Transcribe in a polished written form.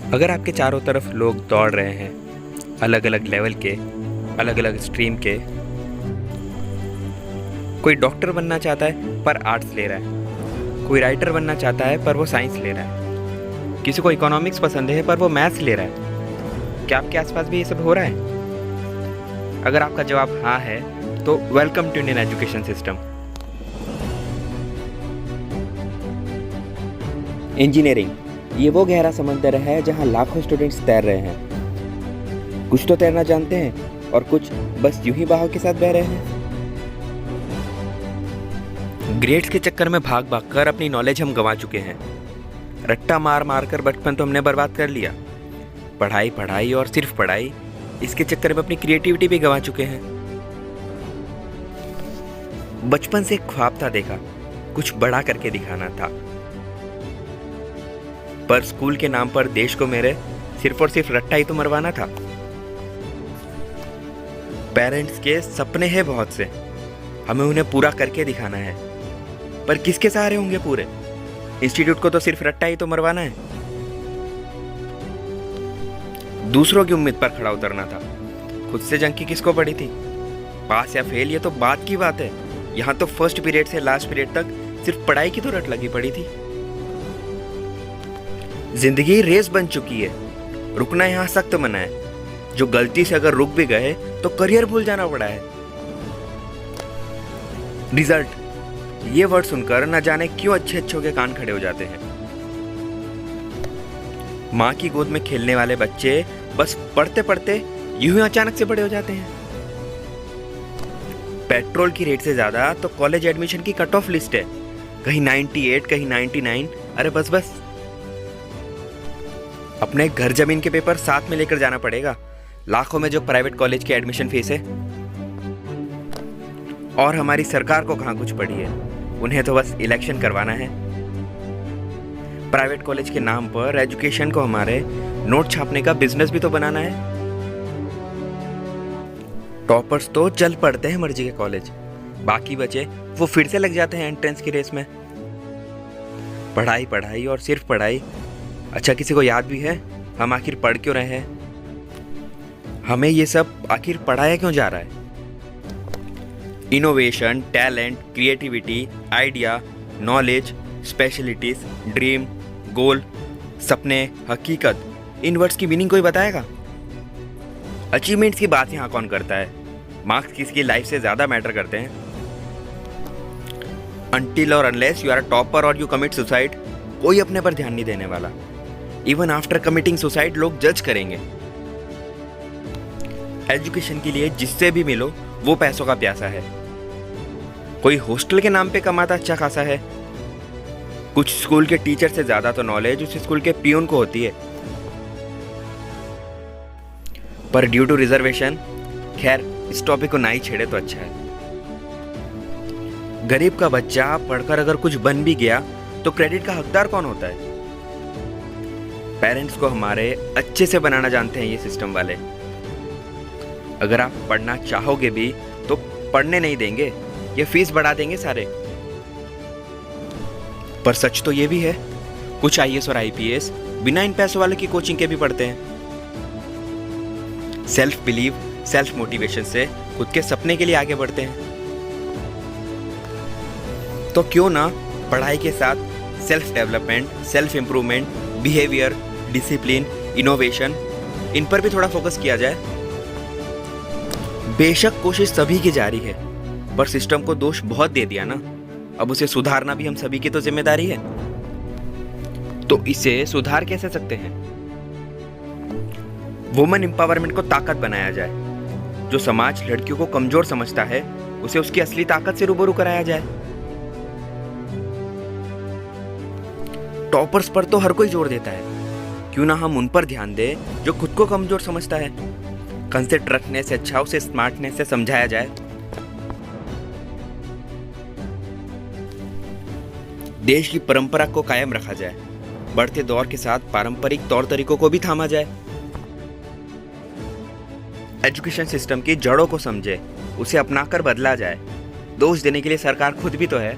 अगर आपके चारों तरफ लोग दौड़ रहे हैं, अलग अलग लेवल के, अलग अलग स्ट्रीम के, कोई डॉक्टर बनना चाहता है पर आर्ट्स ले रहा है, कोई राइटर बनना चाहता है पर वो साइंस ले रहा है, किसी को इकोनॉमिक्स पसंद है पर वो मैथ्स ले रहा है, क्या आपके आसपास भी ये सब हो रहा है? अगर आपका जवाब हाँ है तो welcome to Indian education system. Engineering ये वो गहरा समंदर है जहां लाखों स्टूडेंट्स तैर रहे हैं। कुछ तो तैरना जानते हैं और कुछ बस यूं ही बहाव के साथ बह रहे हैं। ग्रेड्स के चक्कर में भाग भाग कर अपनी नॉलेज हम गंवा चुके हैं। रट्टा मार मार कर बचपन तो हमने बर्बाद कर लिया। पढ़ाई पढ़ाई और सिर्फ पढ़ाई, इसके चक्कर में अपनी क्रिएटिविटी भी गंवा चुके हैं। बचपन से एक ख्वाब था देखा, कुछ बड़ा करके दिखाना था, पर स्कूल के नाम पर देश को मेरे सिर्फ और सिर्फ रट्टा ही तो मरवाना था। पेरेंट्स के सपने हैं बहुत से, हमें उन्हें पूरा करके दिखाना है, पर किसके सहारे होंगे पूरे? इंस्टीट्यूट को तो सिर्फ रट्टा ही तो मरवाना है। दूसरों की उम्मीद पर खड़ा उतरना था, खुद से जंग की किसको पड़ी थी? पास या फेल ये तो बात की बात है, यहाँ तो फर्स्ट पीरियड से लास्ट पीरियड तक सिर्फ पढ़ाई की तो रट लगी पड़ी थी। जिंदगी रेस बन चुकी है, रुकना यहाँ सख्त मना है। जो गलती से अगर रुक भी गए तो करियर भूल जाना पड़ा है। रिजल्ट ये वर्ड सुनकर न जाने क्यों अच्छे अच्छों के कान खड़े हो जाते हैं। माँ की गोद में खेलने वाले बच्चे बस पढ़ते पढ़ते यूं ही अचानक से बड़े हो जाते हैं। पेट्रोल की रेट से ज्यादा तो कॉलेज एडमिशन की कट ऑफ लिस्ट है, कहीं 98 कहीं 99। अरे बस बस, अपने घर जमीन के पेपर साथ में लेकर जाना पड़ेगा, लाखों में जो प्राइवेट कॉलेज की एडमिशन फीस है। और हमारी सरकार को कहां कुछ पड़ी है, उन्हें तो बस इलेक्शन करवाना है। प्राइवेट कॉलेज के नाम पर एजुकेशन को हमारे नोट छापने का बिजनेस भी तो बनाना है। टॉपर्स तो चल पड़ते हैं मर्जी के कॉलेज, बाकी बचे वो फिर से लग जाते हैं एंट्रेंस की रेस में। पढ़ाई पढ़ाई और सिर्फ पढ़ाई। अच्छा, किसी को याद भी है हम आखिर पढ़ क्यों रहे हैं? हमें ये सब आखिर पढ़ाया क्यों जा रहा है? Innovation, talent, creativity, idea, knowledge, specialities, dream, goal, सपने, हकीकत, इन वर्ड्स की मीनिंग कोई बताएगा? अचीवमेंट्स की बात यहाँ कौन करता है? मार्क्स किसकी लाइफ से ज्यादा मैटर करते हैं। अनटिल और unless you are a topper और यू कमिट सुसाइड, कोई अपने पर ध्यान नहीं देने वाला। इवन आफ्टर कमिटिंग सुसाइड लोग जज करेंगे। एजुकेशन के लिए जिससे भी मिलो वो पैसों का प्यासा है। कोई हॉस्टल के नाम पे कमाता अच्छा खासा है। कुछ स्कूल के टीचर से ज्यादा तो नॉलेज उस स्कूल के पियून को होती है। पर ड्यू टू रिजर्वेशन, खैर इस टॉपिक को ना ही छेड़े तो अच्छा है। गरीब का बच्चा पढ़कर अगर कुछ बन भी गया तो क्रेडिट का हकदार कौन होता है? पेरेंट्स को हमारे अच्छे से बनाना जानते हैं ये सिस्टम वाले। अगर आप पढ़ना चाहोगे भी तो पढ़ने नहीं देंगे, ये फीस बढ़ा देंगे सारे। पर सच तो ये भी है, कुछ आईएएस और आईपीएस बिना इन पैसों वाले की कोचिंग के भी पढ़ते हैं। सेल्फ बिलीव, सेल्फ मोटिवेशन से खुद के सपने के लिए आगे बढ़ते हैं। तो क्यों ना पढ़ाई के साथ self development, self improvement, behaviour, discipline, innovation, इन पर भी थोड़ा फोकस किया जाए। बेशक कोशिश सभी की जारी है, पर सिस्टम को दोष बहुत दे दिया ना, अब उसे सुधारना भी हम सभी की तो जिम्मेदारी है। तो इसे सुधार कैसे सकते हैं? वुमेन एम्पावरमेंट को ताकत बनाया जाए। जो समाज लड़कियों को कमजोर समझता है उसे उसकी असली ताकत से रूबरू कराया जाए। टॉपर्स पर तो हर कोई जोर देता है, क्यों ना हम उन पर ध्यान दें जो खुद को कमजोर समझता है। कंसेप्ट रखने से अच्छा उसे स्मार्टनेस से समझाया जाए। देश की परंपरा को कायम रखा जाए, बढ़ते दौर के साथ पारंपरिक तौर तरीकों को भी थामा जाए। एजुकेशन सिस्टम की जड़ों को समझे, उसे अपनाकर बदला जाए। दोष देने के लिए सरकार खुद भी तो है।